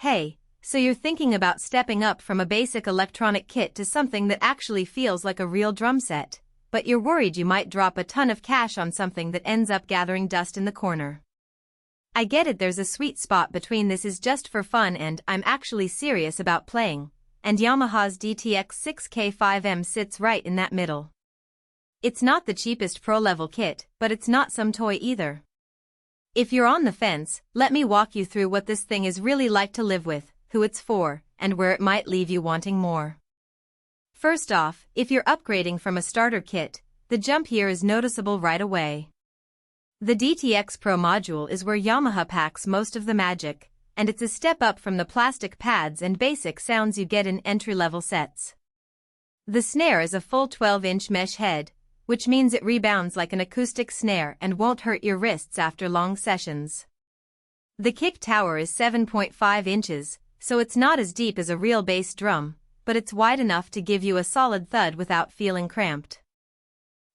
Hey, so you're thinking about stepping up from a basic electronic kit to something that actually feels like a real drum set, but you're worried you might drop a ton of cash on something that ends up gathering dust in the corner. I get it, there's a sweet spot between this is just for fun and I'm actually serious about playing, and Yamaha's DTX6K5 sits right in that middle. It's not the cheapest pro-level kit, but it's not some toy either. If you're on the fence, let me walk you through what this thing is really like to live with, who it's for, and where it might leave you wanting more. First off, if you're upgrading from a starter kit, the jump here is noticeable right away. The DTX Pro module is where Yamaha packs most of the magic, and it's a step up from the plastic pads and basic sounds you get in entry-level sets. The snare is a full 12-inch mesh head, which means it rebounds like an acoustic snare and won't hurt your wrists after long sessions. The kick tower is 7.5 inches, so it's not as deep as a real bass drum, but it's wide enough to give you a solid thud without feeling cramped.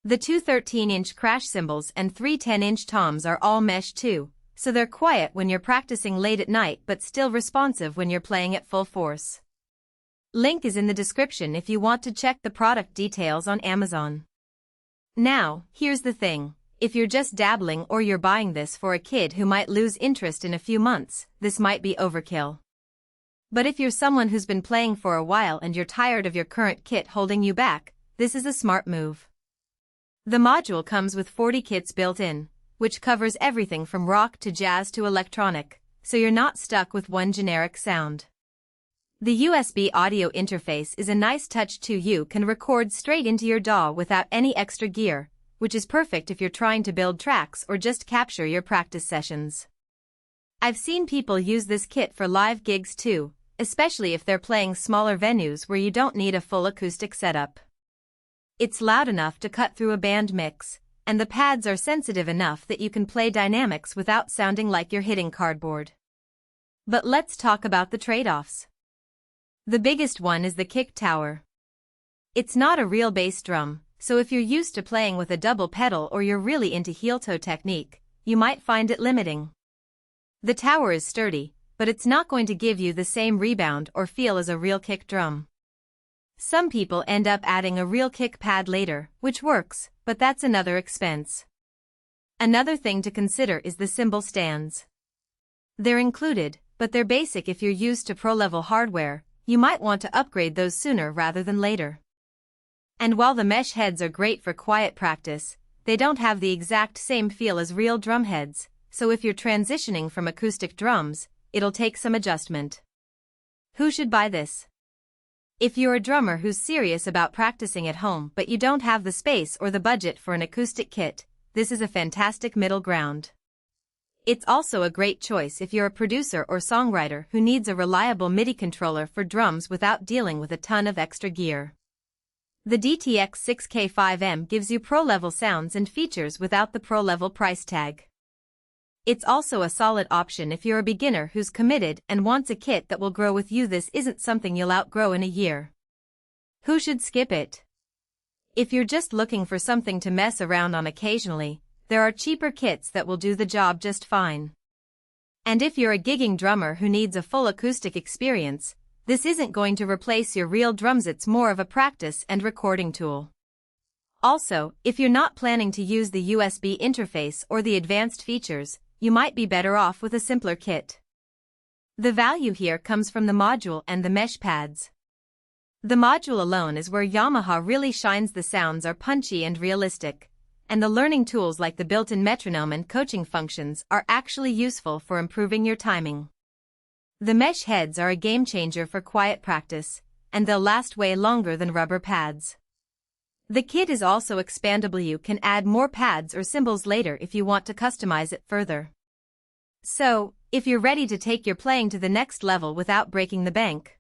The two 13-inch crash cymbals and three 10-inch toms are all mesh too, so they're quiet when you're practicing late at night but still responsive when you're playing at full force. Link is in the description if you want to check the product details on Amazon. Now, here's the thing, if you're just dabbling or you're buying this for a kid who might lose interest in a few months, this might be overkill. But if you're someone who's been playing for a while and you're tired of your current kit holding you back, this is a smart move. The module comes with 40 kits built in, which covers everything from rock to jazz to electronic, so you're not stuck with one generic sound. The USB audio interface is a nice touch too. You can record straight into your DAW without any extra gear, which is perfect if you're trying to build tracks or just capture your practice sessions. I've seen people use this kit for live gigs too, especially if they're playing smaller venues where you don't need a full acoustic setup. It's loud enough to cut through a band mix, and the pads are sensitive enough that you can play dynamics without sounding like you're hitting cardboard. But let's talk about the trade-offs. The biggest one is the kick tower. It's not a real bass drum, so if you're used to playing with a double pedal or you're really into heel-toe technique, you might find it limiting. The tower is sturdy, but it's not going to give you the same rebound or feel as a real kick drum. Some people end up adding a real kick pad later, which works, but that's another expense. Another thing to consider is the cymbal stands. They're included, but they're basic if you're used to pro-level hardware. You might want to upgrade those sooner rather than later. And while the mesh heads are great for quiet practice, they don't have the exact same feel as real drum heads, so if you're transitioning from acoustic drums, it'll take some adjustment. Who should buy this? If you're a drummer who's serious about practicing at home but you don't have the space or the budget for an acoustic kit, this is a fantastic middle ground. It's also a great choice if you're a producer or songwriter who needs a reliable MIDI controller for drums without dealing with a ton of extra gear. The DTX6K5 gives you pro-level sounds and features without the pro-level price tag. It's also a solid option if you're a beginner who's committed and wants a kit that will grow with you. This isn't something you'll outgrow in a year. Who should skip it? If you're just looking for something to mess around on occasionally, there are cheaper kits that will do the job just fine. And if you're a gigging drummer who needs a full acoustic experience, this isn't going to replace your real drums. It's more of a practice and recording tool. Also, if you're not planning to use the USB interface or the advanced features, you might be better off with a simpler kit. The value here comes from the module and the mesh pads. The module alone is where Yamaha really shines. The sounds are punchy and realistic, and the learning tools like the built-in metronome and coaching functions are actually useful for improving your timing. The mesh heads are a game changer for quiet practice, and they'll last way longer than rubber pads. The kit is also expandable. You can add more pads or cymbals later if you want to customize it further. So, if you're ready to take your playing to the next level without breaking the bank,